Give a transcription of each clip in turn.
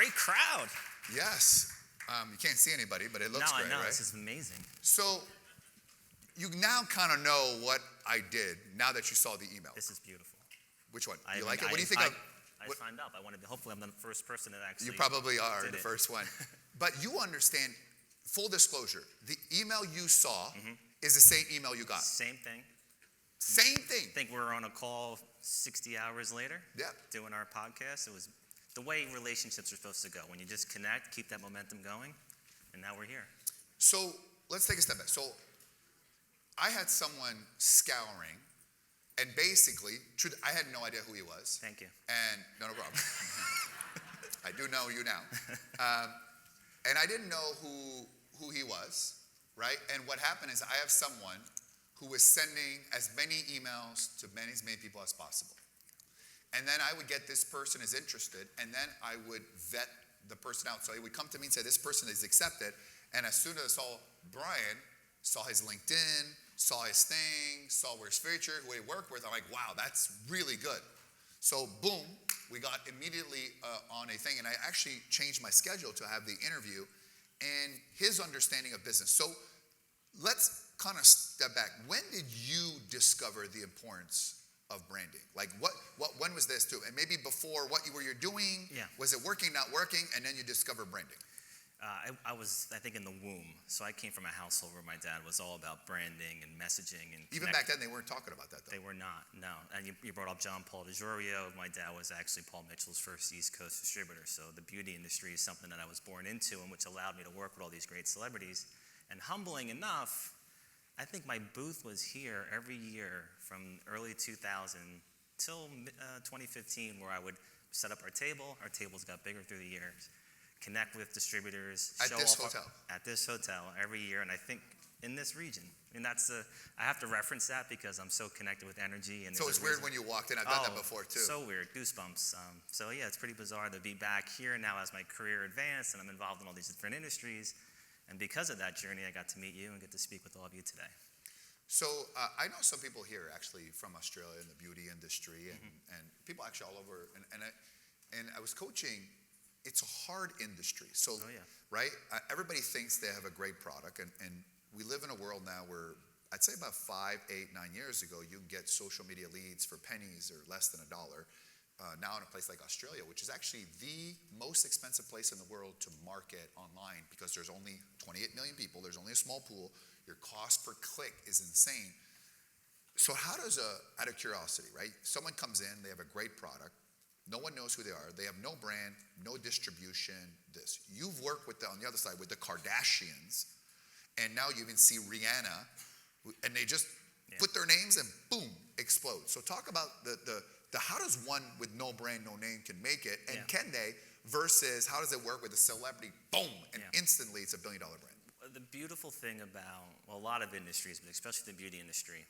great crowd. Yes. You can't see anybody, but it looks great, No, I know. right? This is amazing. So you now kind of know what I did now that you saw the email. This is beautiful. Which one? You like it? What do you think of? I signed up. Hopefully I'm the first person that actually You probably are the it. first one. But you understand, full disclosure, the email you saw is the same email you got. Same thing. Same thing. I think we were on a call 60 hours later doing our podcast. It was the way relationships are supposed to go. When you just connect, keep that momentum going, and now we're here. So let's take a step back. So I had someone scouring, and basically, I had no idea who he was. Thank you. And no problem. I do know you now. And I didn't know who he was, right? And what happened is I have someone who was sending as many emails to as many people as possible. And then I would get this person is interested, and then I would vet the person out. So he would come to me and say, this person is accepted. And as soon as I saw Brian, saw his LinkedIn, saw his thing, saw where his featured, who he worked with, I'm like, wow, that's really good. So boom, we got immediately on a thing, and I actually changed my schedule to have the interview and his understanding of business. So let's kind of step back. When did you discover the importance of branding? Like when was this too? And maybe before, what were you doing? Yeah. Was it working, not working? And then you discovered branding. I was, I think, in the womb. So I came from a household where my dad was all about branding and messaging. And even back then, they weren't talking about that, though. They were not, no. And you brought up John Paul DiGiorio. My dad was actually Paul Mitchell's first East Coast distributor. So the beauty industry is something that I was born into, and which allowed me to work with all these great celebrities. And humbling enough, I think my booth was here every year from early 2000 till 2015, where I would set up our table. Our tables got bigger through the years. Connect with distributors. At this hotel. At this hotel every year, and I think in this region. And I have to reference that because I'm so connected with energy. And so it's weird when you walked in. I've done that before too. So weird, goosebumps. So yeah, it's pretty bizarre to be back here now as my career advanced and I'm involved in all these different industries. And because of that journey, I got to meet you and get to speak with all of you today. So I know some people here actually from Australia in the beauty industry and people actually all over. And I was coaching. It's a hard industry. So, right? Everybody thinks they have a great product. And we live in a world now where I'd say about 5, 8, 9 years ago, you can get social media leads for pennies or less than $1. Now in a place like Australia, which is actually the most expensive place in the world to market online because there's only 28 million people. There's only a small pool. Your cost per click is insane. So how does out of curiosity, right? Someone comes in, they have a great product. No one knows who they are. They have no brand, no distribution, this. You've worked with on the other side with the Kardashians, and now you even see Rihanna, and they just put their names and boom, explode. So talk about the how does one with no brand, no name can make it, and can they, versus how does it work with a celebrity, boom, and instantly it's $1 billion brand. The beautiful thing about a lot of industries, but especially the beauty industry,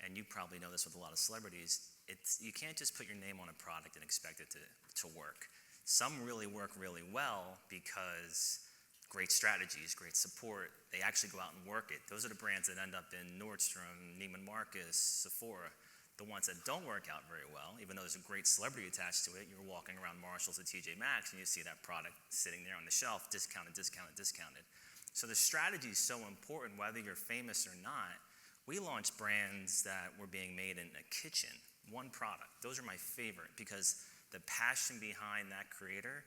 and you probably know this with a lot of celebrities, you can't just put your name on a product and expect it to work. Some really work really well because great strategies, great support, they actually go out and work it. Those are the brands that end up in Nordstrom, Neiman Marcus, Sephora. The ones that don't work out very well, even though there's a great celebrity attached to it, you're walking around Marshalls or TJ Maxx and you see that product sitting there on the shelf, discounted, discounted, discounted. So the strategy is so important, whether you're famous or not. We launched brands that were being made in a kitchen, one product. Those are my favorite because the passion behind that creator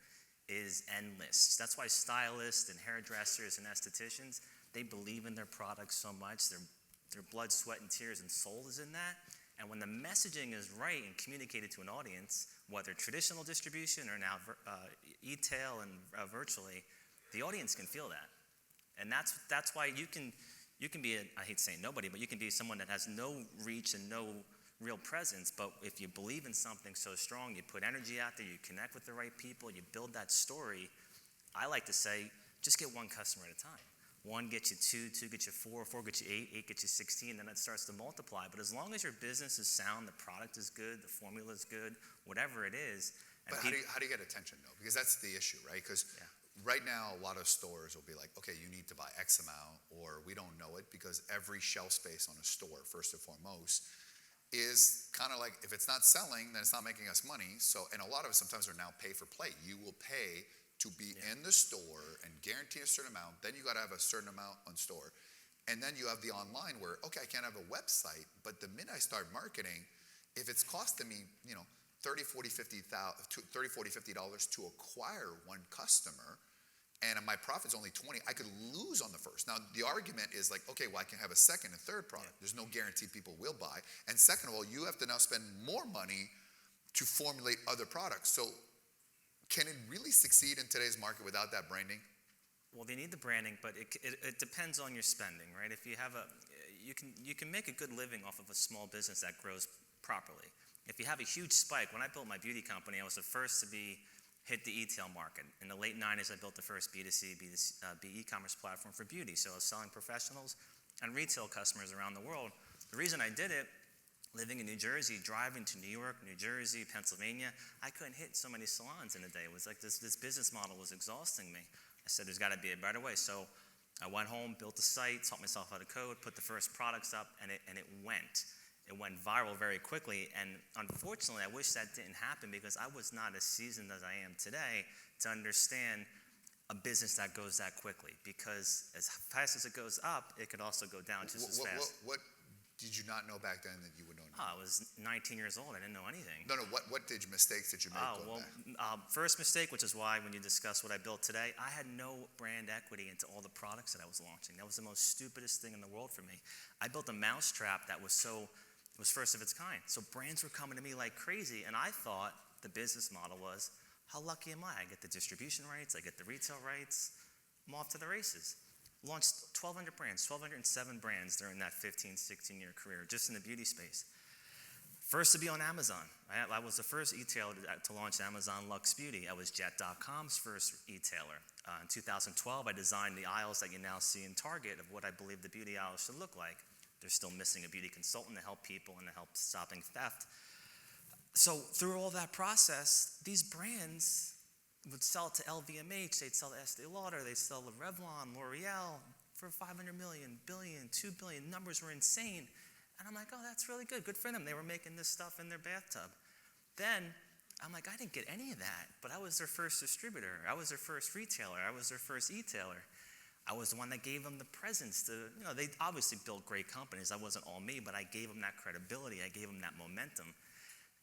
is endless. That's why stylists and hairdressers and estheticians, they believe in their products so much. Their blood, sweat, and tears and soul is in that. And when the messaging is right and communicated to an audience, whether traditional distribution or now e-tail and virtually, the audience can feel that. And that's why you can be, I hate saying nobody, but you can be someone that has no reach and no real presence, but if you believe in something so strong, you put energy out there, you connect with the right people, you build that story. I like to say, just get one customer at a time. 1 gets you 2, 2 gets you 4, 4 gets you 8, 8 gets you 16, then it starts to multiply. But as long as your business is sound, the product is good, the formula is good, whatever it is. But how do you get attention, though? Because that's the issue, right? Because right now, a lot of stores will be like, okay, you need to buy X amount, or we don't know it, because every shelf space on a store, first and foremost, is kind of like, if it's not selling, then it's not making us money. So, and a lot of us sometimes are now pay for play. You will pay to be in the store and guarantee a certain amount. Then you got to have a certain amount on store. And then you have the online where, okay, I can't have a website, but the minute I start marketing, if it's costing me, $30, $40, $50 to acquire one customer, and my profit's only 20, I could lose on the first. Now, the argument is like, okay, well, I can have a second and third product. Yeah. There's no guarantee people will buy. And second of all, you have to now spend more money to formulate other products. So can it really succeed in today's market without that branding? Well, they need the branding, but it depends on your spending, right? If you have you can make a good living off of a small business that grows properly. If you have a huge spike, when I built my beauty company, I was the first to hit the e-tail market. In the late 90s, I built the first B2C, e-commerce platform for beauty. So I was selling professionals and retail customers around the world. The reason I did it, living in New Jersey, driving to New York, New Jersey, Pennsylvania, I couldn't hit so many salons in a day. It was like this business model was exhausting me. I said, there's got to be a better way. So I went home, built a site, taught myself how to code, put the first products up, and it went. It went viral very quickly, and unfortunately, I wish that didn't happen because I was not as seasoned as I am today to understand a business that goes that quickly. Because as fast as it goes up, it could also go down just as fast. What did you not know back then that you would know now? I was 19 years old. I didn't know anything. No. What mistakes did you make going back? First mistake, which is why when you discuss what I built today, I had no brand equity into all the products that I was launching. That was the most stupidest thing in the world for me. I built a mousetrap that was first of its kind. So brands were coming to me like crazy, and I thought the business model was, how lucky am I? I get the distribution rights, I get the retail rights, I'm off to the races. Launched 1,200 brands, 1,207 brands during that 15, 16-year career, just in the beauty space. First to be on Amazon. I was the first e-tailer to launch Amazon Luxe Beauty. I was Jet.com's first e-tailer. In 2012, I designed the aisles that you now see in Target of what I believe the beauty aisles should look like. They're still missing a beauty consultant to help people and to help stopping theft. So through all that process, these brands would sell to LVMH, they'd sell to Estee Lauder, they'd sell to Revlon, L'Oreal for 500 million, billion, 2 billion. Numbers were insane. And I'm like, oh, that's really good. Good for them. They were making this stuff in their bathtub. Then I'm like, I didn't get any of that, but I was their first distributor. I was their first retailer. I was their first e-tailer. I was the one that gave them the presence to, they obviously built great companies. That wasn't all me, but I gave them that credibility. I gave them that momentum.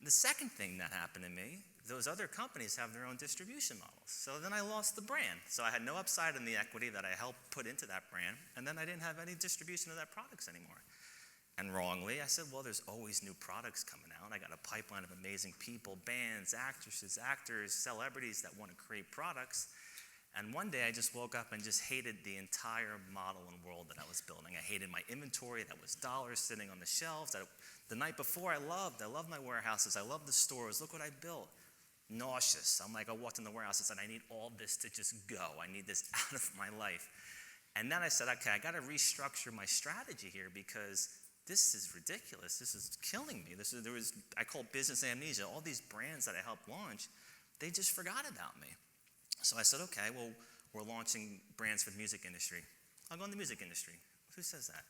The second thing that happened to me, those other companies have their own distribution models. So then I lost the brand. So I had no upside in the equity that I helped put into that brand, and then I didn't have any distribution of that products anymore. And wrongly, I said, well, there's always new products coming out. I got a pipeline of amazing people, bands, actresses, actors, celebrities that want to create products. And one day I just woke up and just hated the entire model and world that I was building. I hated my inventory that was dollars sitting on the shelves. The night before I loved my warehouses. I loved the stores. Look what I built. Nauseous. I'm like, I walked in the warehouse and said, I need all this to just go. I need this out of my life. And then I said, okay, I got to restructure my strategy here because this is ridiculous. This is killing me. I call it business amnesia. All these brands that I helped launch, they just forgot about me. So I said, okay, well, we're launching brands for the music industry. I'll go in the music industry. Who says that?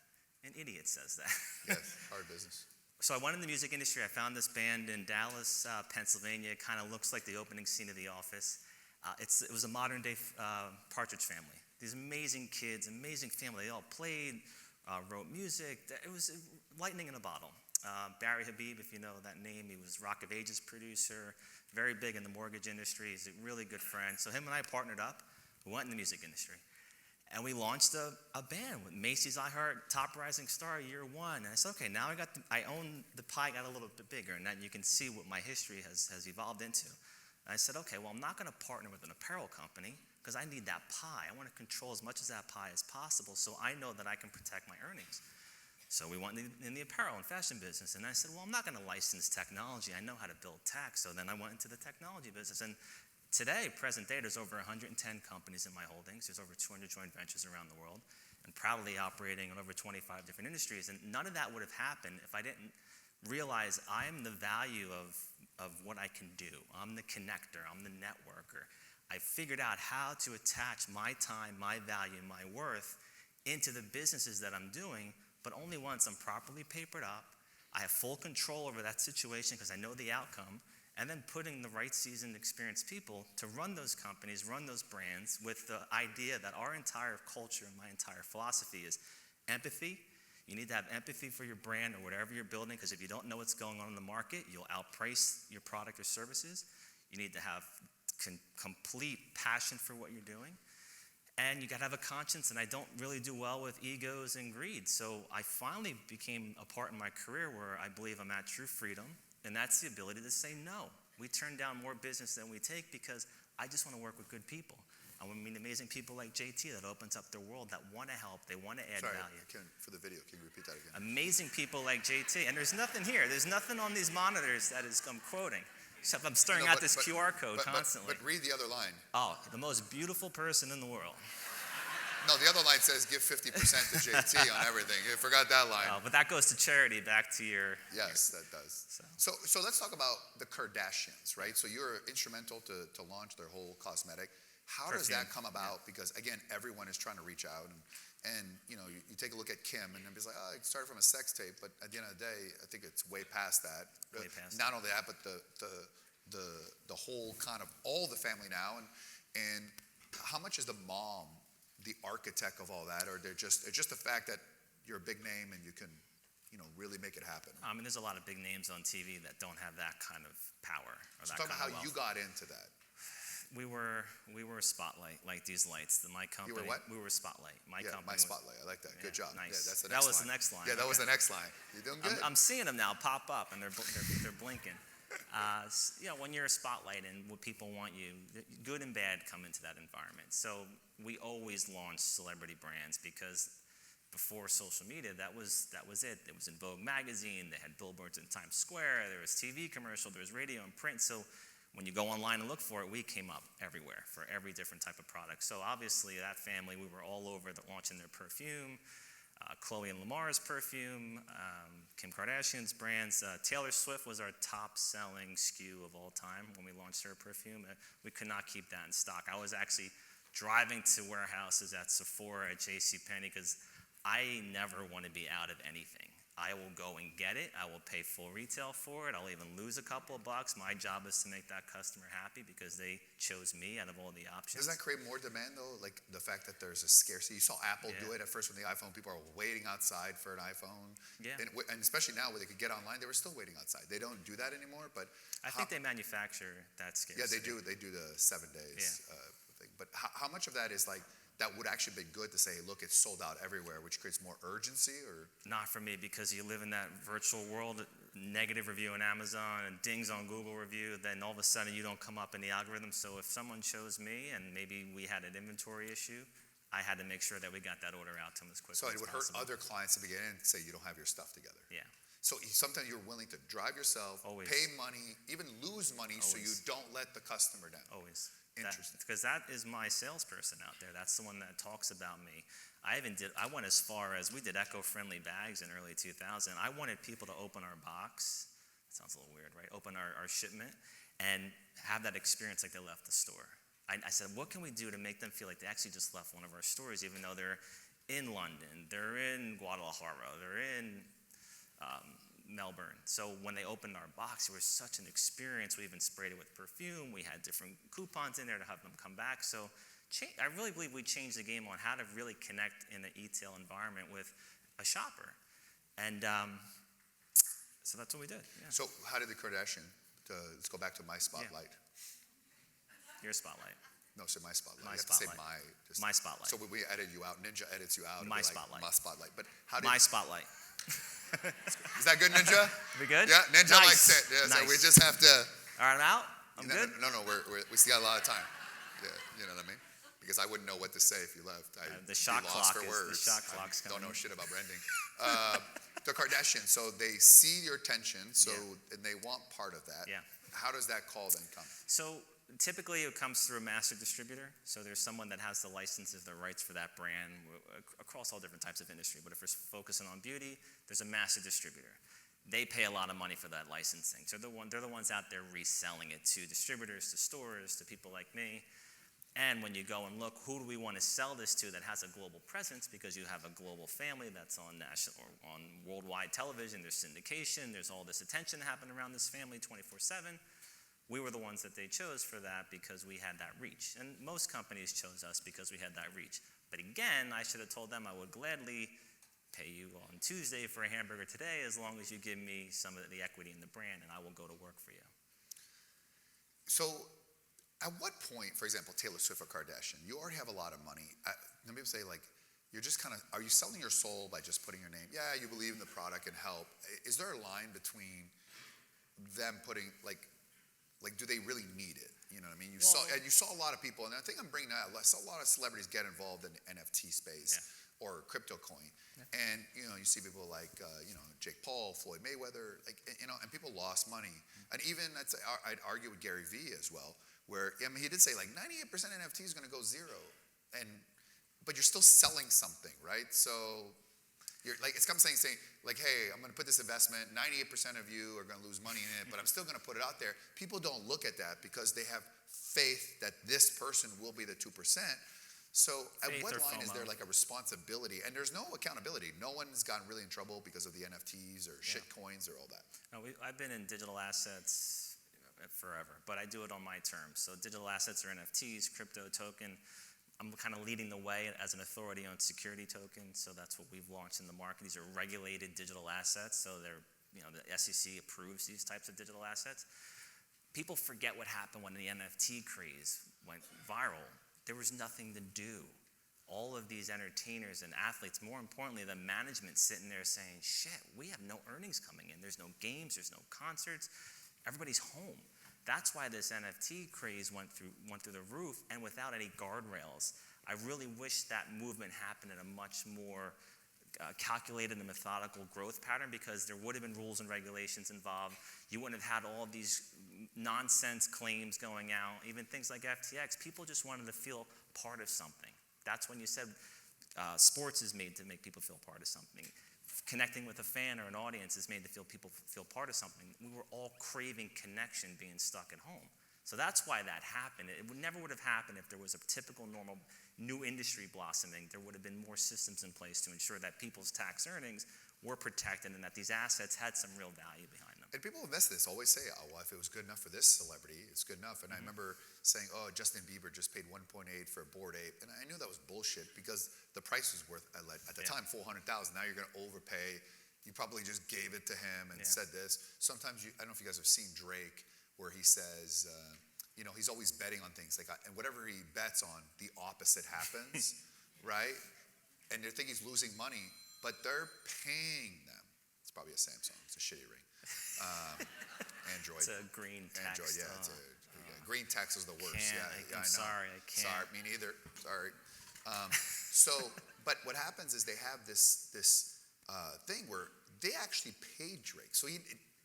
An idiot says that. Yes, hard business. So I went in the music industry. I found this band in Dallas, Pennsylvania. It kind of looks like the opening scene of The Office. It was a modern-day Partridge Family. These amazing kids, amazing family. They all played, wrote music. It was lightning in a bottle. Barry Habib, if you know that name, he was Rock of Ages producer, very big in the mortgage industry. He's a really good friend. So him and I partnered up. We went in the music industry. And we launched a band with Macy's iHeart Top Rising Star year one. And I said, okay, now I own the pie, got a little bit bigger, and then you can see what my history has evolved into. And I said, okay, well, I'm not going to partner with an apparel company because I need that pie. I want to control as much of that pie as possible so I know that I can protect my earnings. So we went in the apparel and fashion business. And I said, well, I'm not going to license technology. I know how to build tech. So then I went into the technology business. And today, present day, there's over 110 companies in my holdings. There's over 200 joint ventures around the world and proudly operating in over 25 different industries. And none of that would have happened if I didn't realize I'm the value of what I can do. I'm the connector. I'm the networker. I figured out how to attach my time, my value, my worth into the businesses that I'm doing, but only once I'm properly papered up. I have full control over that situation because I know the outcome, and then putting the right seasoned, experienced people to run those companies, run those brands with the idea that our entire culture and my entire philosophy is empathy. You need to have empathy for your brand or whatever you're building, because if you don't know what's going on in the market, you'll outprice your product or services. You need to have complete passion for what you're doing. And you got to have a conscience, and I don't really do well with egos and greed. So I finally became a part in my career where I believe I'm at true freedom, and that's the ability to say no. We turn down more business than we take because I just want to work with good people. I want to meet amazing people like JT that opens up their world, that want to help, they want to add value. For the video, can you repeat that again? Amazing people like JT, and there's nothing here. There's nothing on these monitors that is I'm quoting. Except I'm staring at this QR code constantly. But read the other line. Oh, the most beautiful person in the world. No, the other line says give 50% to JT on everything. You forgot that line. Oh, but that goes to charity, back to your... Yes, that does. So let's talk about the Kardashians, right? So you're instrumental to launch their whole cosmetic. How does that come about? Because, again, everyone is trying to reach out. And you know, you take a look at Kim, and it's like, oh, it started from a sex tape. But at the end of the day, I think it's way past that. Not only that, but the whole kind of all the family now. And how much is the mom the architect of all that, or it's just the fact that you're a big name and you can, really make it happen? I mean, there's a lot of big names on TV that don't have that kind of power or so that talk kind about of how wealth. you got into that. We were a spotlight, like these lights. My company. You were what? We were a spotlight. My company. My spotlight. I like that. Good job. Nice. Yeah, that's the next line. That was the next line. Yeah, that was the next line. You're doing good. I'm seeing them now pop up, and they're blinking. When you're a spotlight and what people want you, good and bad come into that environment. So we always launch celebrity brands because before social media, that was it. It was in Vogue magazine. They had billboards in Times Square. There was TV commercial. There was radio and print. So when you go online and look for it, we came up everywhere for every different type of product. So obviously that family, we were all over launching their perfume. Chloe and Lamar's perfume, Kim Kardashian's brands. Taylor Swift was our top-selling SKU of all time when we launched her perfume. We could not keep that in stock. I was actually driving to warehouses at Sephora, at JCPenney, because I never want to be out of anything. I will go and get it. I will pay full retail for it. I'll even lose a couple of bucks. My job is to make that customer happy because they chose me out of all the options. Does that create more demand, though? Like the fact that there's a scarcity? You saw Apple do it at first with the iPhone. People are waiting outside for an iPhone. Yeah. And especially now where they could get online, they were still waiting outside. They don't do that anymore, but... I think they manufacture that scarcity. Yeah, they do. They do the 7 days thing. But how much of that is like... that would actually be good to say, look, it's sold out everywhere, which creates more urgency? Or not for me, because you live in that virtual world. Negative review on Amazon and dings on Google review, then all of a sudden you don't come up in the algorithm. So if someone chose me and maybe we had an inventory issue, I had to make sure that we got that order out to them as quickly as possible. So it would hurt other clients to begin and say you don't have your stuff together. Yeah. So sometimes you're willing to drive yourself, pay money, even lose money so you don't let the customer down. Always. Interesting. Because that is my salesperson out there. That's the one that talks about me. I went as far as, we did eco-friendly bags in early 2000. I wanted people to open our box. That sounds a little weird, right? Open our shipment and have that experience like they left the store. I said, what can we do to make them feel like they actually just left one of our stores, even though they're in London, they're in Guadalajara, they're in Melbourne. So when they opened our box, it was such an experience. We even sprayed it with perfume. We had different coupons in there to have them come back. So I really believe we changed the game on how to really connect in an e-tail environment with a shopper. And so that's what we did. Yeah. So how did the Kardashian, let's go back to my spotlight. Yeah. Your spotlight. No, say my spotlight. My you have spotlight. to say my spotlight. So we edit you out. Ninja edits you out. My spotlight. My spotlight. But how did... My spotlight. Is that good, Ninja? We good? Yeah, Ninja nice. likes it. Yeah, nice. So we just have to... All right, I'm out? I'm good? No, we still got a lot of time. Yeah, you know what I mean? Because I wouldn't know what to say if you left. The shot clock's coming. Don't know shit about branding. The Kardashians, so they see your attention, and they want part of that. Yeah. How does that call then come? So typically it comes through a master distributor. So there's someone that has the licenses, the rights for that brand across all different types of industry. But if we're focusing on beauty, there's a master distributor. They pay a lot of money for that licensing. So they're the ones out there reselling it to distributors, to stores, to people like me. And when you go and look, who do we want to sell this to that has a global presence? Because you have a global family that's on national or on worldwide television. There's syndication. There's all this attention happening around this family 24/7. we were the ones that they chose for that because we had that reach. And most companies chose us because we had that reach. But again, I should have told them I would gladly pay you on Tuesday for a hamburger today as long as you give me some of the equity in the brand, and I will go to work for you. So at what point, for example, Taylor Swift or Kardashian, you already have a lot of money. Some people say, like, you're just kind of, are you selling your soul by just putting your name? Yeah, you believe in the product and help. Is there a line between them putting, like do they really need it? You know what I mean? You saw a lot of people, and I think I'm bringing that. I saw a lot of celebrities get involved in the NFT space or crypto coin, and you see people like Jake Paul, Floyd Mayweather, and people lost money, and even I'd argue with Gary Vee as well, where he did say like 98% NFT is going to go zero, but you're still selling something, right? So. You're like, it's saying like, hey, I'm going to put this investment, 98% of you are going to lose money in it, but I'm still going to put it out there. People don't look at that because they have faith that this person will be the 2%. So at what line is there like a responsibility? And there's no accountability. No one's gotten really in trouble because of the NFTs or shit coins or all that. No, I've been in digital assets forever, but I do it on my terms. So digital assets are NFTs, crypto token. I'm kind of leading the way as an authority on security tokens, so that's what we've launched in the market. These are regulated digital assets, so they're, the SEC approves these types of digital assets. People forget what happened when the NFT craze went viral. There was nothing to do. All of these entertainers and athletes, more importantly, the management sitting there saying, shit, we have no earnings coming in. There's no games, there's no concerts. Everybody's home. That's why this NFT craze went through the roof, and without any guardrails. I really wish that movement happened in a much more calculated and methodical growth pattern, because there would have been rules and regulations involved. You wouldn't have had all of these nonsense claims going out, even things like FTX. People just wanted to feel part of something. That's when you said sports is made to make people feel part of something. Connecting with a fan or an audience is made to people feel part of something. We were all craving connection, being stuck at home. So that's why that happened. It never would have happened if there was a typical, normal, new industry blossoming. There would have been more systems in place to ensure that people's tax earnings were protected and that these assets had some real value behind them. And people invest in this always say, oh, well, if it was good enough for this celebrity, it's good enough. And I remember saying, oh, Justin Bieber just paid 1.8 for a Bored Ape. And I knew that was bullshit because the price was worth, at the time, $400,000. Now you're going to overpay. You probably just gave it to him and said this. Sometimes, I don't know if you guys have seen Drake, where he says, he's always betting on things. And whatever he bets on, the opposite happens, right? And they think he's losing money, but they're paying them. It's probably a Samsung. It's a shitty ring. Android. It's a green text. Android, green text is the worst. I'm sorry, I can't. Sorry, me neither. Sorry. But what happens is they have this thing where they actually paid Drake. So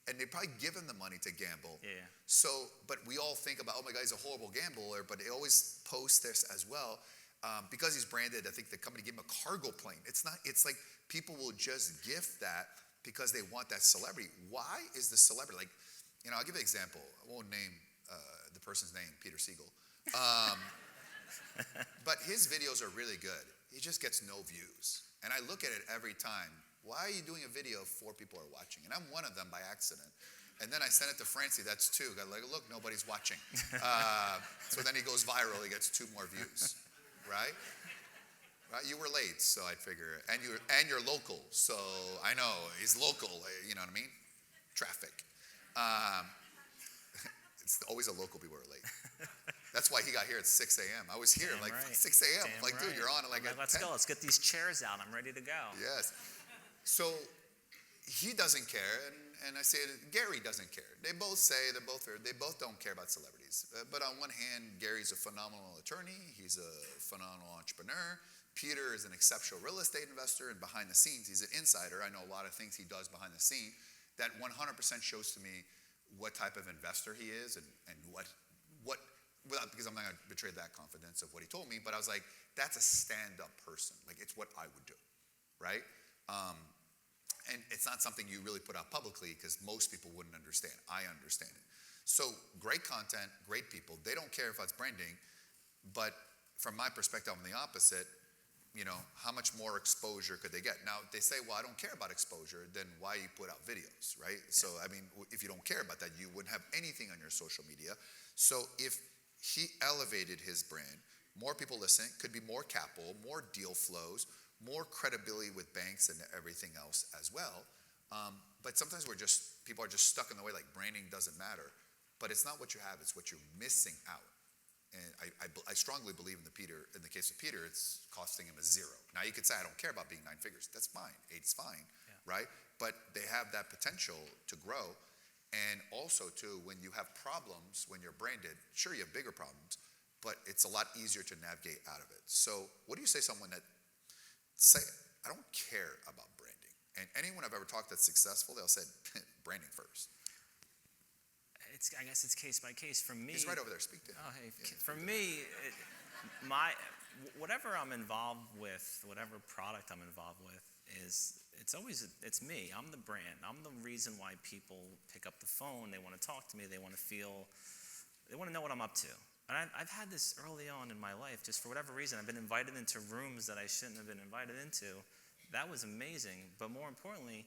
and they probably give him the money to gamble. Yeah. So, but we all think about, oh my God, he's a horrible gambler, but they always post this as well. Because he's branded, I think the company gave him a cargo plane. It's like people will just gift that because they want that celebrity. Why is the celebrity, I'll give an example. I won't name the person's name, Peter Siegel. But his videos are really good. He just gets no views. And I look at it every time. Why are you doing a video if 4 people are watching? And I'm one of them by accident. And then I sent it to Francie, that's 2. Look, nobody's watching. So then he goes viral, he gets 2 more views, right? Right? You were late, so I'd figure, and you're local, so I know he's local. You know what I mean? Traffic. It's always the local people are late. That's why he got here at 6 a.m. I was here Damn right. 6 a.m. Damn Dude, you're on at let's 10. go. Let's get these chairs out. I'm ready to go. Yes. So he doesn't care, and I say Gary doesn't care. They both don't care about celebrities. But on one hand, Gary's a phenomenal attorney. He's a phenomenal entrepreneur. Peter is an exceptional real estate investor, and behind the scenes, he's an insider. I know a lot of things he does behind the scene that 100% shows to me what type of investor he is and what because I'm not going to betray that confidence of what he told me, but I was like, that's a stand-up person. It's what I would do, right? And it's not something you really put out publicly because most people wouldn't understand. I understand it. So great content, great people. They don't care if it's branding, but from my perspective, I'm the opposite. how much more exposure could they get? Now, they say, well, I don't care about exposure, then why you put out videos, right? Yeah. So, I mean, if you don't care about that, you wouldn't have anything on your social media. So if he elevated his brand, more people listening, could be more capital, more deal flows, more credibility with banks and everything else as well. But sometimes people are just stuck in the way, like branding doesn't matter. But it's not what you have, it's what you're missing out. And I strongly believe in the case of Peter, it's costing him a zero. Now you could say, I don't care about being 9 figures. That's fine. 8's fine, right? But they have that potential to grow. And also too, when you have problems, when you're branded, sure you have bigger problems, but it's a lot easier to navigate out of it. So what do you say to someone that say, I don't care about branding? And anyone I've ever talked that's successful, they'll say, branding first. I guess it's case by case. For me, he's right over there. Speak to him. Oh, hey. Yeah, for me, whatever I'm involved with, whatever product I'm involved with, it's me. I'm the brand. I'm the reason why people pick up the phone. They want to talk to me. They want to know what I'm up to. And I've had this early on in my life. Just for whatever reason, I've been invited into rooms that I shouldn't have been invited into. That was amazing. But more importantly,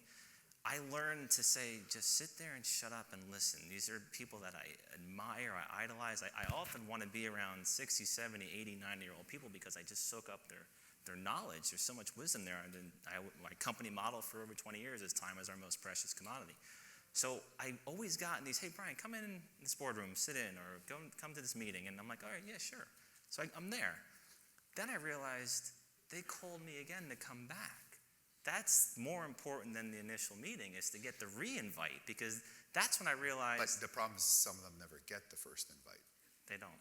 I learned to say, just sit there and shut up and listen. These are people that I admire, I idolize. I often want to be around 60, 70, 80, 90-year-old people because I just soak up their knowledge. There's so much wisdom there. And my company model for over 20 years is time is our most precious commodity. So I always gotten these, hey, Brian, come in this boardroom, sit in, or come to this meeting. And I'm like, all right, yeah, sure. So I'm there. Then I realized they called me again to come back. That's more important than the initial meeting, is to get the re-invite, because that's when I realized. But the problem is some of them never get the first invite. They don't.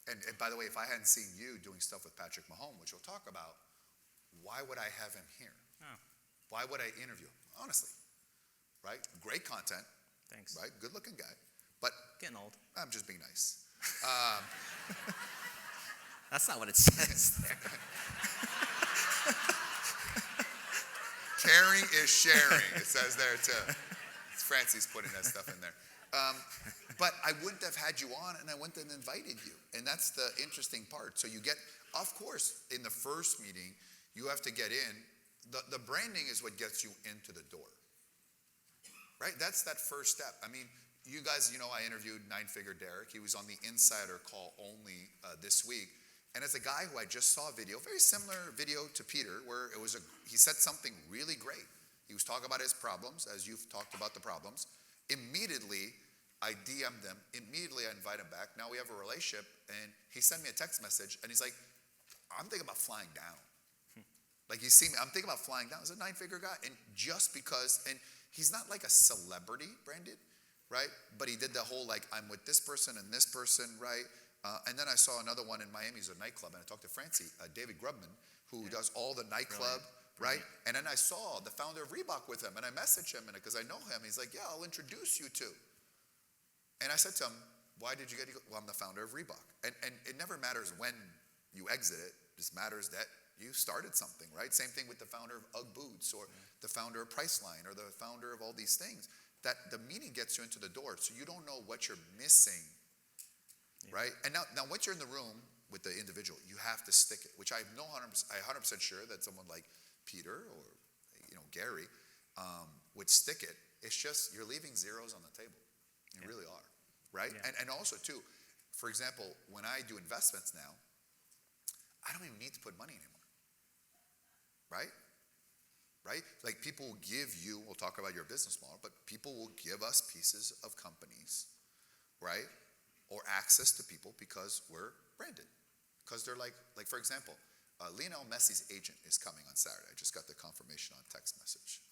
And by the way, if I hadn't seen you doing stuff with Patrick Mahomes, which we'll talk about, why would I have him here? Oh. Why would I interview him? Honestly, right? Great content. Thanks. Right? Good looking guy. But getting old. I'm just being nice. That's not what it says there. Caring is sharing, it says there too. Francie's putting that stuff in there. But I wouldn't have had you on, and I wouldn't have invited you. And that's the interesting part. So you get, of course, in the first meeting, you have to get in. The branding is what gets you into the door. Right? That's that first step. I mean, you guys, I interviewed 9-figure Derek. He was on the Insider Call only this week. And as a guy who I just saw a video, very similar video to Peter, where he said something really great. He was talking about his problems, as you've talked about the problems. Immediately, I DM'd him. Immediately, I invite him back. Now we have a relationship, and he sent me a text message, and he's like, I'm thinking about flying down. Like, you see me, I'm thinking about flying down. He's a 9-figure guy. And just because, and he's not like a celebrity branded, right? But he did the whole, like, I'm with this person and this person, right? And then I saw another one in Miami. It's a nightclub, and I talked to Francie, David Grubman, who does all the nightclub, right? And then I saw the founder of Reebok with him, and I messaged him, because I know him. He's like, yeah, I'll introduce you to. And I said to him, why did you get? Well, I'm the founder of Reebok. And it never matters when you exit it. It just matters that you started something, right? Same thing with the founder of UGG Boots, or the founder of Priceline, or the founder of all these things. That the meeting gets you into the door, so you don't know what you're missing. Right? And now once you're in the room with the individual, you have to stick it, which I'm 100% sure that someone like Peter or Gary would stick it. It's just you're leaving zeros on the table. You really are. Right? Yeah. And also too, for example, when I do investments now, I don't even need to put money anymore. Right? Right? Like, people will give you, we'll talk about your business model, but people will give us pieces of companies, right? Or access to people because we're branded. Because they're like for example, Lionel Messi's agent is coming on Saturday. I just got the confirmation on text message.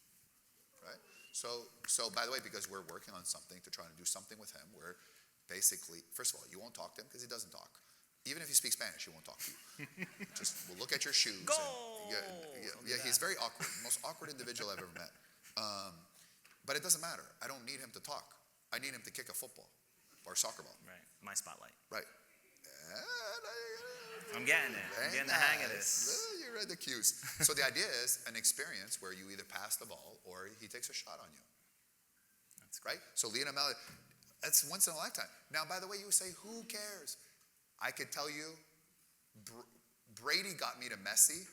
Right? So by the way, because we're working on something to try to do something with him, where basically, first of all, you won't talk to him because he doesn't talk. Even if you speak Spanish, he won't talk to you. Just we'll look at your shoes. Go! Yeah, he's very awkward. The most awkward individual I've ever met. But it doesn't matter. I don't need him to talk. I need him to kick a football or a soccer ball. Right. My spotlight. Right. I'm getting it. I'm getting the hang of this. You read the cues. So the idea is an experience where you either pass the ball or he takes a shot on you. That's cool. Right? So Lionel Messi, that's once in a lifetime. Now, by the way, you say, who cares? I could tell you, Brady got me to Messi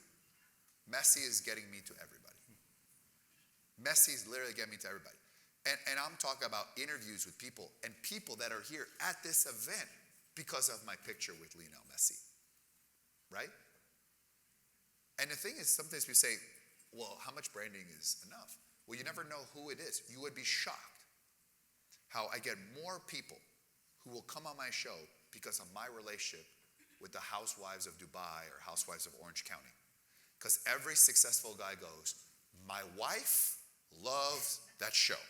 Messi is getting me to everybody. Messi is literally getting me to everybody. And I'm talking about interviews with people and people that are here at this event because of my picture with Lionel Messi. Right? And the thing is, sometimes we say, well, how much branding is enough? Well, you never know who it is. You would be shocked how I get more people who will come on my show because of my relationship with the housewives of Dubai or housewives of Orange County. Because every successful guy goes, my wife loves that show.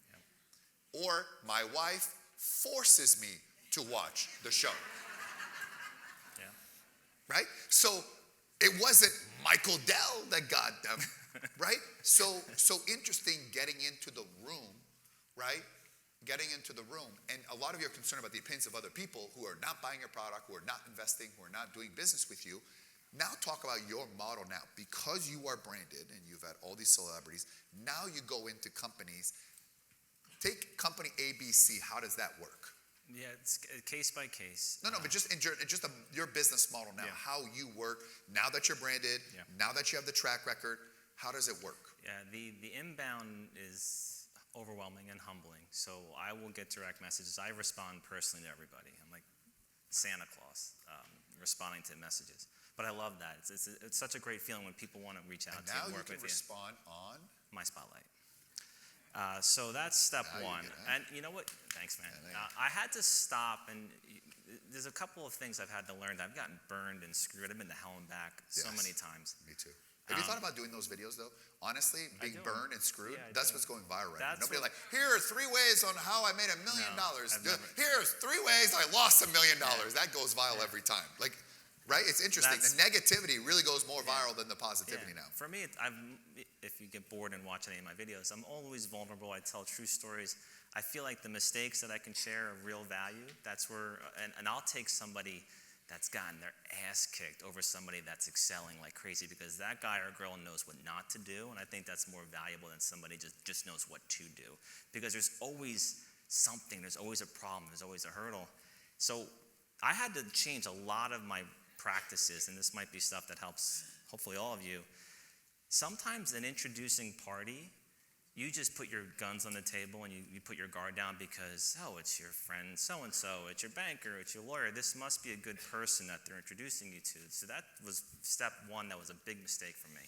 Yeah. Or my wife forces me to watch the show. Yeah. Right? So it wasn't Michael Dell that got them, right? So interesting getting into the room, right? Getting into the room. And a lot of you are concerned about the opinions of other people who are not buying your product, who are not investing, who are not doing business with you. Now talk about your model now. Because you are branded and you've had all these celebrities, now you go into companies. Take company ABC, how does that work? Yeah, it's case by case. No, but just your business model now, how you work, now that you're branded, now that you have the track record, how does it work? Yeah, the inbound is overwhelming and humbling. So I will get direct messages. I respond personally to everybody. I'm like Santa Claus, responding to messages. But I love that. It's such a great feeling when people want to reach out to you and work with you. Now you can respond on? My Spotlight. So that's step one. And you know what? Thanks, man. I had to stop, and there's a couple of things I've had to learn. I've gotten burned and screwed. I've been to hell and back so many times. Me too. Have you thought about doing those videos, though? Honestly, being burned and screwed, that's what's going viral right now. Nobody like, here are 3 ways on how I made $1 million. Here's 3 ways I lost $1 million. That goes viral every time. Like, right? It's interesting. The negativity really goes more viral than the positivity now. For me, if you get bored and watch any of my videos, I'm always vulnerable. I tell true stories. I feel like the mistakes that I can share are real value. That's where, and I'll take somebody that's gotten their ass kicked over somebody that's excelling like crazy, because that guy or girl knows what not to do, and I think that's more valuable than somebody just knows what to do. Because there's always something, there's always a problem, there's always a hurdle. So I had to change a lot of my practices, and this might be stuff that helps hopefully all of you. Sometimes an introducing party, you just put your guns on the table and you put your guard down because, oh, it's your friend so-and-so, it's your banker, it's your lawyer. This must be a good person that they're introducing you to. So that was step one. That was a big mistake for me.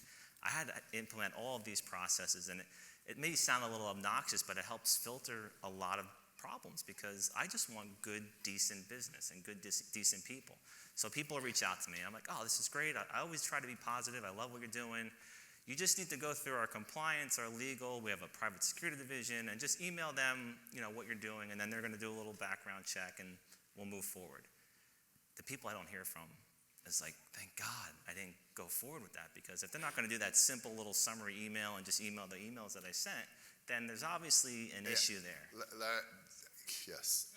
I had to implement all of these processes, and it may sound a little obnoxious, but it helps filter a lot of problems, because I just want good, decent business and good, decent people. So people reach out to me. I'm like, oh, this is great. I always try to be positive. I love what you're doing. You just need to go through our compliance, our legal. We have a private security division, and just email them, what you're doing, and then they're going to do a little background check, and we'll move forward. The people I don't hear from is like, thank God I didn't go forward with that, because if they're not going to do that simple little summary email and just email the emails that I sent, then there's obviously an issue there. Yes.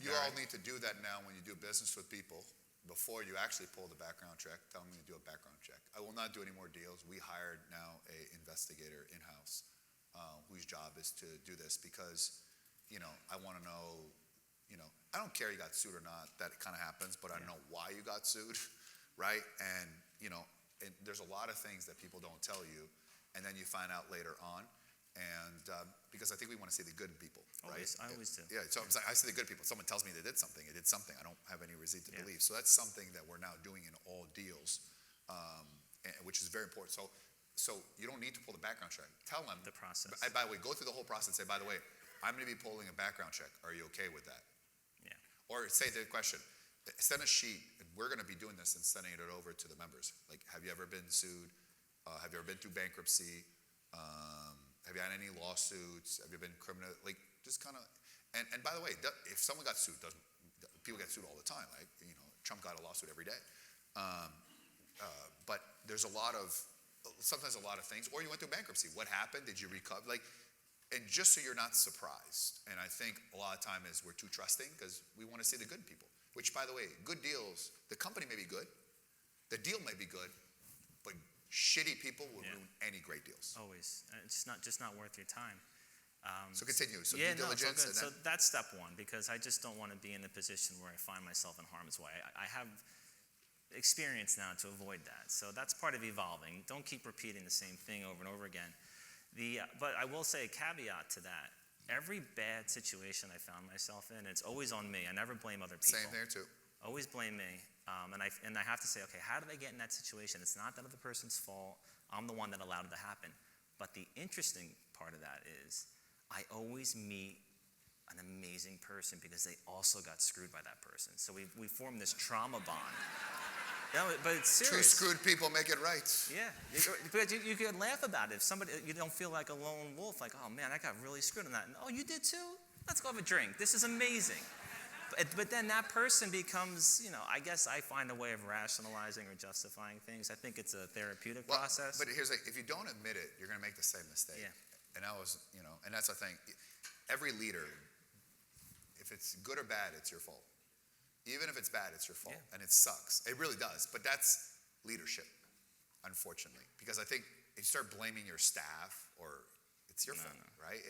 You all need to do that now when you do business with people. Before you actually pull the background check, tell them to do a background check. I will not do any more deals. We hired now an investigator in-house whose job is to do this, because, I want to know, I don't care you got sued or not. That kind of happens, but I know why you got sued, right? And, and there's a lot of things that people don't tell you, and then you find out later on. And because I think we want to see the good in people, right? I always do. Yeah, so I see the good people. Someone tells me they did something, I don't have any reason to believe. So that's something that we're now doing in all deals, which is very important. So you don't need to pull the background check. Tell them the process. By the way, go through the whole process and say, by the way, I'm going to be pulling a background check. Are you okay with that? Yeah. Or say the question, send a sheet, and we're going to be doing this and sending it over to the members. Like, have you ever been sued? Have you ever been through bankruptcy? Have you had any lawsuits? Have you been criminal? Like, just kind of, and by the way, if someone got sued, people get sued all the time. Like, Trump got a lawsuit every day. But there's sometimes a lot of things. Or you went through bankruptcy. What happened? Did you recover? Like, and just so you're not surprised. And I think a lot of time is we're too trusting because we want to see the good people. Which, by the way, good deals, the company may be good, the deal may be good, but shitty people will ruin any great deals. Always. It's just not worth your time. So continue. So due diligence. So that's step one, because I just don't want to be in a position where I find myself in harm's way. experience now to avoid that. So that's part of evolving. Don't keep repeating the same thing over and over again. But I will say a caveat to that. Every bad situation I found myself in, it's always on me. I never blame other people. Same there too. Always blame me. And I have to say, okay, how did I get in that situation? It's not that other person's fault. I'm the one that allowed it to happen. But the interesting part of that is I always meet an amazing person because they also got screwed by that person. So we formed this trauma bond. But it's serious. Two screwed people make it right. Yeah, but you could laugh about it. If somebody, you don't feel like a lone wolf, like, oh man, I got really screwed on that. And, oh, you did too? Let's go have a drink. This is amazing. But then that person becomes, I guess I find a way of rationalizing or justifying things. I think it's a therapeutic process. But here's if you don't admit it, you're going to make the same mistake. Yeah. And and that's the thing. Every leader, if it's good or bad, it's your fault. Even if it's bad, it's your fault. Yeah. And it sucks. It really does. But that's leadership, unfortunately. Because I think if you start blaming your staff, or it's your fault, right?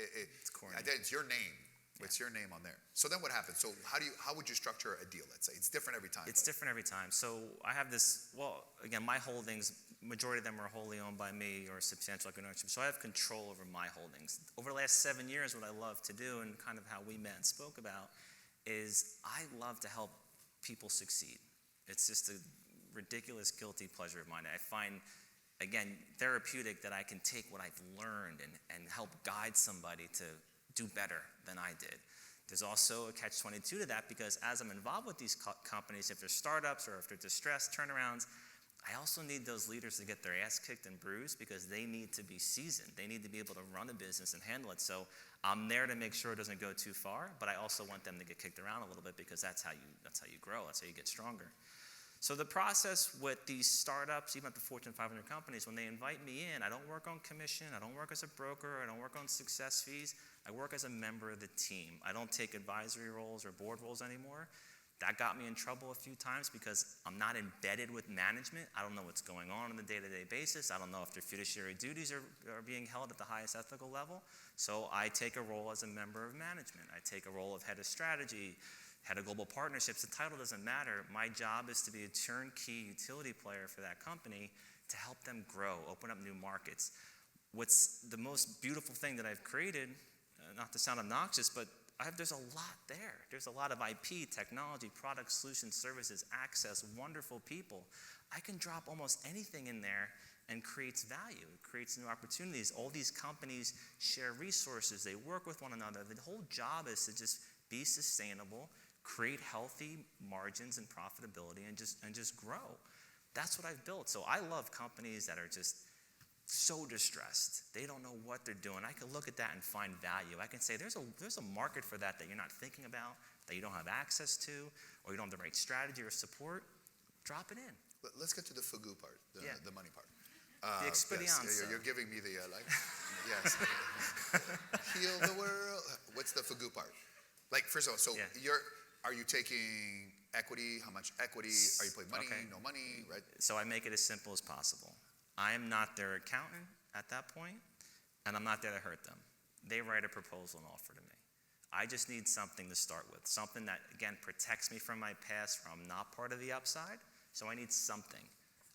It's corny. It's your name. It's your name on there. So then what happens? So how would you structure a deal, let's say? It's different every time. It's different every time. So I have this, again, my holdings, majority of them are wholly owned by me or substantial equity ownership. So I have control over my holdings. Over the last 7 years, what I love to do and kind of how we met and spoke about is I love to help people succeed. It's just a ridiculous guilty pleasure of mine. I find, again, therapeutic that I can take what I've learned and help guide somebody to do better than I did. There's also a catch-22 to that because as I'm involved with these companies, if they're startups or if they're distressed turnarounds, I also need those leaders to get their ass kicked and bruised because they need to be seasoned. They need to be able to run a business and handle it. So I'm there to make sure it doesn't go too far, but I also want them to get kicked around a little bit because that's how you grow. That's how you get stronger. So the process with these startups, even at the Fortune 500 companies, when they invite me in, I don't work on commission, I don't work as a broker, I don't work on success fees, I work as a member of the team. I don't take advisory roles or board roles anymore. That got me in trouble a few times because I'm not embedded with management. I don't know what's going on a day-to-day basis. I don't know if their fiduciary duties are being held at the highest ethical level. So I take a role as a member of management. I take a role of head of strategy, head of global partnerships. The title doesn't matter. My job is to be a turnkey utility player for that company to help them grow, open up new markets. What's the most beautiful thing that I've created, not to sound obnoxious, but there's a lot there. There's a lot of IP, technology, products, solutions, services, access, wonderful people. I can drop almost anything in there and creates value. It creates new opportunities. All these companies share resources. They work with one another. The whole job is to just be sustainable, create healthy margins and profitability, and just grow. That's what I've built. So I love companies that are just so distressed. They don't know what they're doing. I can look at that and find value. I can say there's a market for that you're not thinking about, that you don't have access to, or you don't have the right strategy or support. Drop it in. Let's get to the fugu part, the money part. The experience. Yes, you're giving me the yes. Heal the world. What's the fugu part? Like, first of all, so are you taking equity? How much equity? Are you putting money? Okay. No money, right? So I make it as simple as possible. I am not their accountant at that point, and I'm not there to hurt them. They write a proposal and offer to me. I just need something to start with, something that, again, protects me from my past where I'm not part of the upside. So I need something.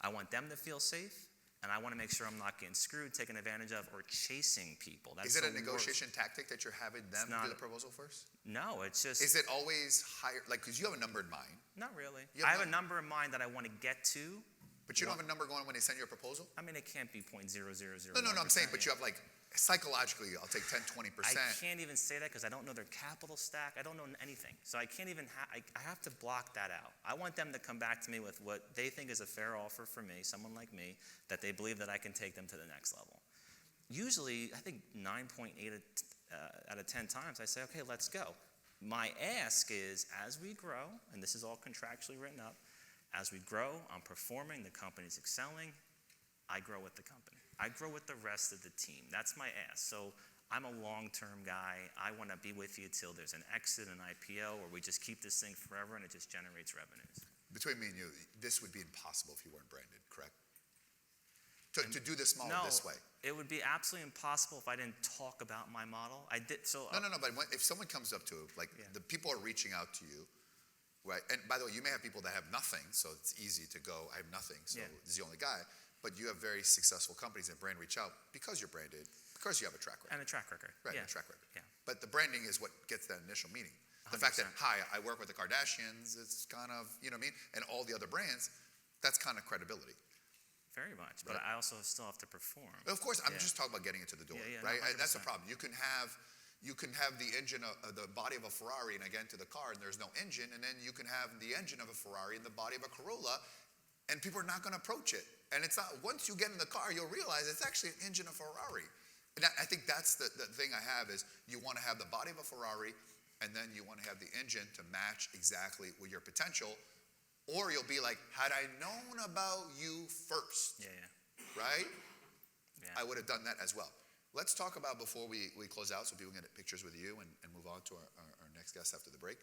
I want them to feel safe, and I want to make sure I'm not getting screwed, taken advantage of, or chasing people. That's Is it a negotiation tactic that you're having them do the proposal first? No, it's just... Is it always higher? Like, because you have a number in mind. Not really. I have a number in mind that I want to get to. But you don't have a number going when they send you a proposal? I mean, it can't be 0.0001%. No, I'm saying, but you have like, psychologically, I'll take 10, 20%. I can't even say that because I don't know their capital stack. I don't know anything. So I can't even, I have to block that out. I want them to come back to me with what they think is a fair offer for me, someone like me, that they believe that I can take them to the next level. Usually, I think 9.8 out of 10 times, I say, okay, let's go. My ask is, as we grow, and this is all contractually written up, as we grow, I'm performing, the company's excelling, I grow with the company. I grow with the rest of the team. That's my ask. So I'm a long-term guy. I want to be with you till there's an exit, an IPO, or we just keep this thing forever and it just generates revenues. Between me and you, this would be impossible if you weren't branded, correct? To do this model this way. It would be absolutely impossible if I didn't talk about my model. I did so. No. But if someone comes up to like the people are reaching out to you right? And by the way, you may have people that have nothing, so it's easy to go, I have nothing, so this is the only guy. But you have very successful companies that brand reach out because you're branded, because you have a track record. And a track record. Right, Yeah. a track record. Yeah. But the branding is what gets that initial meaning. The 100%. fact that, hi, I work with the Kardashians, it's kind of, you know what I mean? And all the other brands, that's kind of credibility. Very much, but I also still have to perform. Of course, I'm just talking about getting into the door, right? No, That's the problem. You can have the engine of the body of a Ferrari and I get into the car and there's no engine, and then you can have the engine of a Ferrari and the body of a Corolla, and people are not going to approach it. And it's not, once you get in the car, you'll realize it's actually an engine of a Ferrari. And I think that's the thing I have is you want to have the body of a Ferrari, and then you want to have the engine to match exactly with your potential. Or you'll be like, had I known about you first, right? Yeah. I would have done that as well. Let's talk about, before we close out, so people can get pictures with you and move on to our next guest after the break,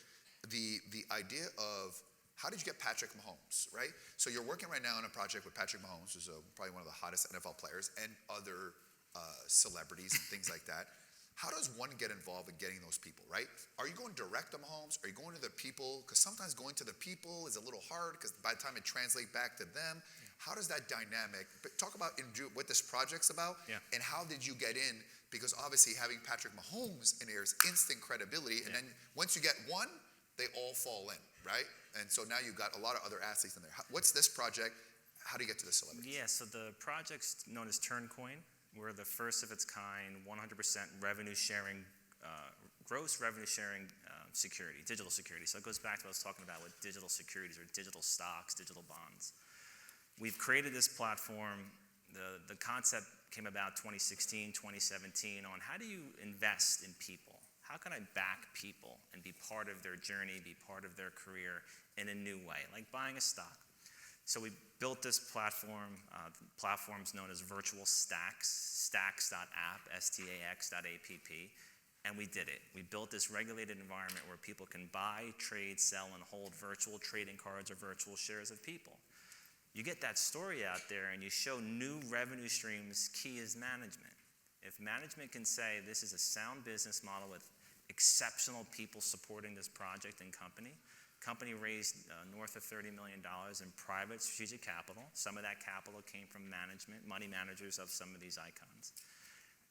the idea of how did you get Patrick Mahomes, right? So you're working right now on a project with Patrick Mahomes, who's probably one of the hottest NFL players, and other celebrities and things like that. How does one get involved in getting those people, right? Are you going direct to Mahomes? Are you going to the people? Because sometimes going to the people is a little hard because by the time it translates back to them, how does that dynamic, but talk about what this project's about, and how did you get in? Because obviously having Patrick Mahomes in there is instant credibility, and then once you get one, they all fall in, right? And so now you've got a lot of other athletes in there. What's this project? How do you get to the celebrities? Yeah, so the project's known as TurnCoin. We're the first of its kind, 100% revenue sharing, gross revenue sharing security, digital security. So it goes back to what I was talking about with digital securities or digital stocks, digital bonds. We've created this platform. The concept came about 2016, 2017 on how do you invest in people? How can I back people and be part of their journey, be part of their career in a new way, like buying a stock? So we built this platform. The platform's known as Virtual Stacks, stacks.app, stax.app, and we did it. We built this regulated environment where people can buy, trade, sell, and hold virtual trading cards or virtual shares of people. You get that story out there and you show new revenue streams. Key is management. If management can say this is a sound business model with exceptional people supporting this project and company raised north of $30 million in private strategic capital. Some of that capital came from management, money managers of some of these icons.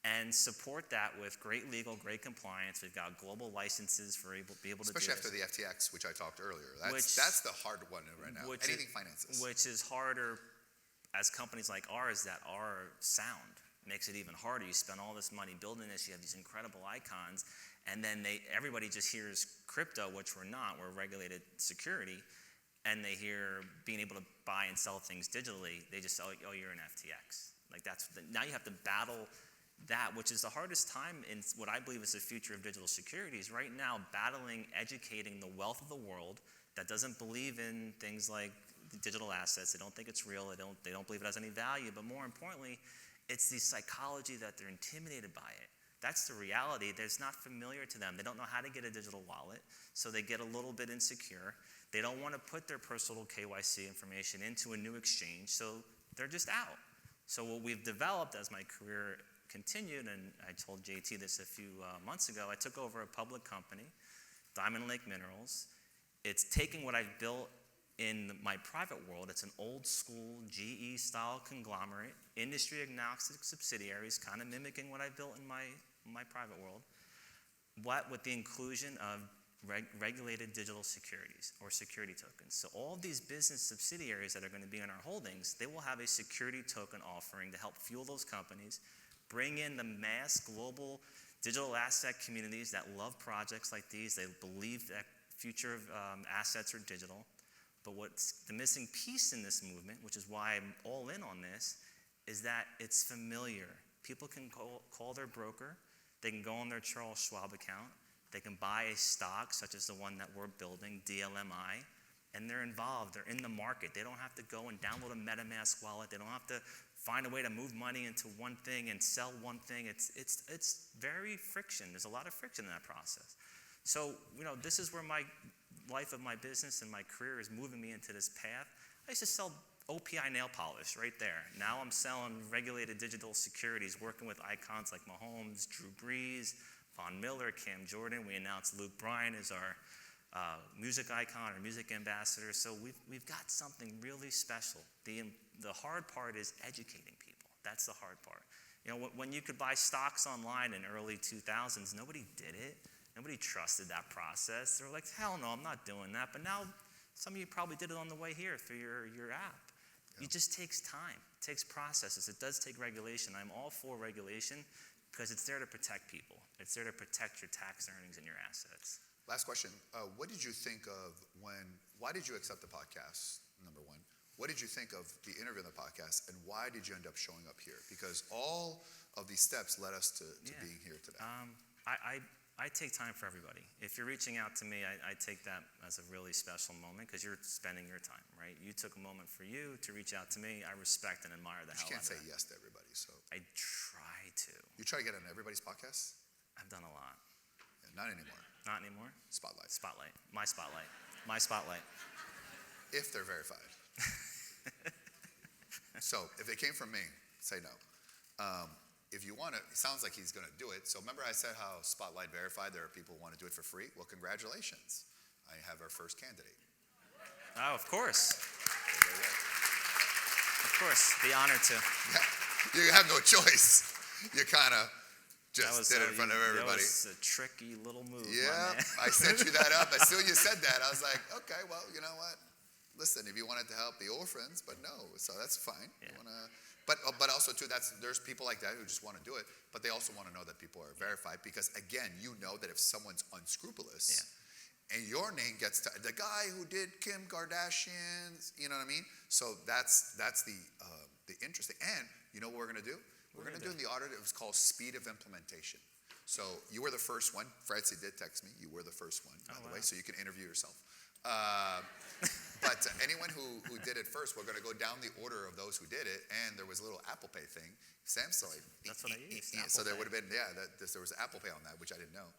And support that with great legal, great compliance. We've got global licenses for be able to especially do after the FTX, which I talked earlier. That's the hard one right now. Anything finances. Which is harder as companies like ours that are sound. Makes it even harder. You spend all this money building this. You have these incredible icons. And then everybody just hears crypto, which we're not. We're regulated security. And they hear being able to buy and sell things digitally. They just say, oh, you're an FTX. Like now you have to battle that, which is the hardest time in what I believe is the future of digital securities. Right now, battling, educating the wealth of the world that doesn't believe in things like digital assets. They don't think it's real. They don't believe it has any value. But more importantly, it's the psychology that they're intimidated by it. That's the reality. That's not familiar to them. They don't know how to get a digital wallet, so they get a little bit insecure. They don't want to put their personal KYC information into a new exchange, so they're just out. So what we've developed as my career continued, and I told JT this a few months ago, I took over a public company, Diamond Lake Minerals. It's taking what I've built in my private world. It's an old school GE style conglomerate, industry agnostic subsidiaries, kind of mimicking what I built in my private world, but with the inclusion of regulated digital securities or security tokens. So all these business subsidiaries that are going to be in our holdings, they will have a security token offering to help fuel those companies, bring in the mass global digital asset communities that love projects like these. They believe that future assets are digital. But what's the missing piece in this movement, which is why I'm all in on this, is that it's familiar. People can call their broker. They can go on their Charles Schwab account. They can buy a stock, such as the one that we're building, DLMI, and they're involved. They're in the market. They don't have to go and download a MetaMask wallet. They don't have to find a way to move money into one thing and sell one thing. It's very friction. There's a lot of friction in that process. So, this is where my life of my business and my career is moving me into this path. I used to sell OPI nail polish right there. Now I'm selling regulated digital securities, working with icons like Mahomes, Drew Brees, Von Miller, Cam Jordan. We announced Luke Bryan as our music icon or music ambassador. So we've got something really special. The hard part is educating people. That's the hard part. You know, when you could buy stocks online in early 2000s, nobody did it. Nobody trusted that process. They were like, hell no, I'm not doing that. But now some of you probably did it on the way here through your app. Yeah. It just takes time. It takes processes. It does take regulation. I'm all for regulation because it's there to protect people. It's there to protect your tax earnings and your assets. Last question. What did you think of why did you accept the podcast, number one? What did you think of the interview on the podcast, and why did you end up showing up here? Because all of these steps led us to being here today. I take time for everybody. If you're reaching out to me, I take that as a really special moment because you're spending your time, right? You took a moment for you to reach out to me. I respect and admire the hell out of that. You can't say yes to everybody, so. I try to. You try to get on everybody's podcast? I've done a lot. Yeah, not anymore. Not anymore? Spotlight. Spotlight. My spotlight. My spotlight. If they're verified. So, if it came from me, say no. If you want to, it sounds like he's going to do it. So remember I said how Spotlight verified, there are people who want to do it for free? Well, congratulations. I have our first candidate. Oh, of course. Of course, be honored to. Yeah, you have no choice. You kind of just did it in front of everybody. That was a tricky little move. Yeah, I sent you that up. As soon as you said that, I was like, okay, well, you know what? Listen, if you wanted to help the orphans, but no, so that's fine. Yeah. You wanna, but also too, there's people like that who just want to do it, but they also want to know that people are verified because again, you know that if someone's unscrupulous, and your name gets to the guy who did Kim Kardashian's, you know what I mean? So that's the interesting. And you know what we're gonna do? We're gonna do in the audit. It was called speed of implementation. So you were the first one. Francie did text me. You were the first one, by the way, so you can interview yourself. But anyone who did it first, we're going to go down the order of those who did it, and there was a little Apple Pay thing. Sam's like, that's what I used. So there would have been, there was Apple Pay on that, which I didn't know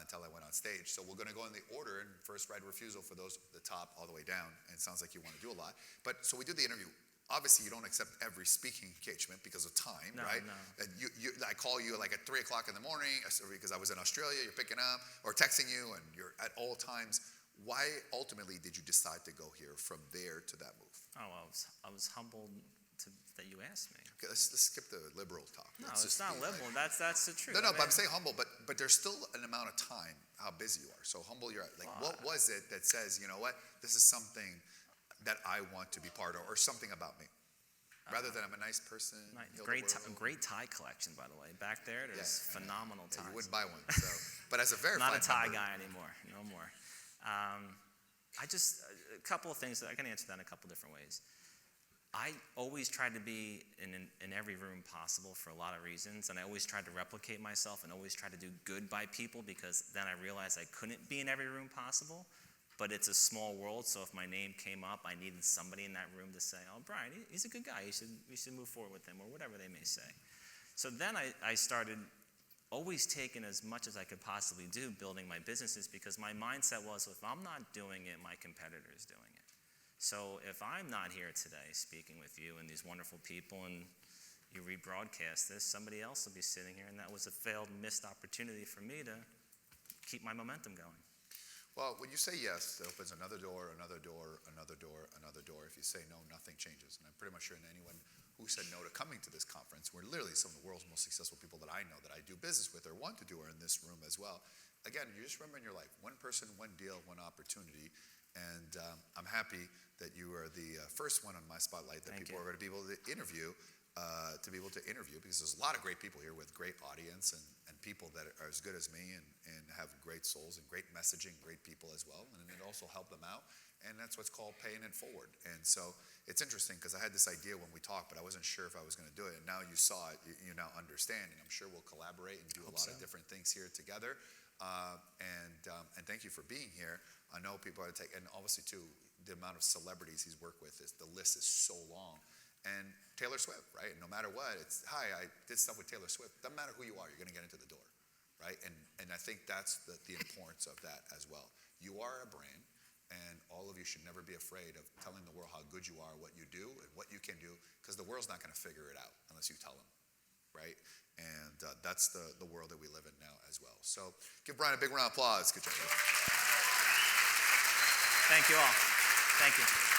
until I went on stage. So we're going to go in the order, and first right of refusal for those at the top all the way down. And it sounds like you want to do a lot. But so we did the interview. Obviously, you don't accept every speaking engagement because of time, right? No. And I call you like at 3 o'clock in the morning because I was in Australia. You're picking up or texting you, and you're at all times. Why ultimately did you decide to go here from there to that move? Oh, I was humbled that you asked me. Okay, let's skip the liberal talk. No, it's not liberal. That's the truth. No, but I'm saying humble, but there's still an amount of time how busy you are. So humble you're at. Like, what was it that says, you know what, this is something that I want to be part of, or something about me? Rather than I'm a nice person. Great tie collection, by the way. Back there's phenomenal ties. You wouldn't buy one. So, but as a verified not a tie member, guy anymore. No more. A couple of things that I can answer that in a couple different ways. I always tried to be in every room possible for a lot of reasons, and I always tried to replicate myself and always tried to do good by people because then I realized I couldn't be in every room possible, but it's a small world, so if my name came up, I needed somebody in that room to say, oh, Brian, he's a good guy, we should move forward with him, or whatever they may say. So then I started always taking as much as I could possibly do building my businesses because my mindset was, if I'm not doing it, my competitor is doing it. So if I'm not here today speaking with you and these wonderful people and you rebroadcast this, somebody else will be sitting here, and that was a failed, missed opportunity for me to keep my momentum going. Well, when you say yes, it opens another door, another door, another door, another door. If you say no, nothing changes. And I'm pretty much sure anyone who said no to coming to this conference, where literally some of the world's most successful people that I know that I do business with or want to do are in this room as well. Again, you just remember in your life, one person, one deal, one opportunity. And I'm happy that you are the first one on my spotlight that people are going to be able to interview, because there's a lot of great people here with great audience and people that are as good as me and have great souls and great messaging, great people as well. And it also help them out. And that's what's called paying it forward. And so it's interesting because I had this idea when we talked, but I wasn't sure if I was going to do it. And now you saw it, you now understand. And I'm sure we'll collaborate and do a lot of different things here together. And thank you for being here. I know people are taking, and obviously too, the amount of celebrities he's worked with, the list is so long. And Taylor Swift, right? No matter what, it's, hi, I did stuff with Taylor Swift. Doesn't matter who you are, you're going to get into the door, right? And I think that's the importance of that as well. You are a brand, and all of you should never be afraid of telling the world how good you are, what you do, and what you can do, because the world's not going to figure it out unless you tell them, right? And that's the world that we live in now as well. So give Brian a big round of applause. Good job. Thank you all. Thank you.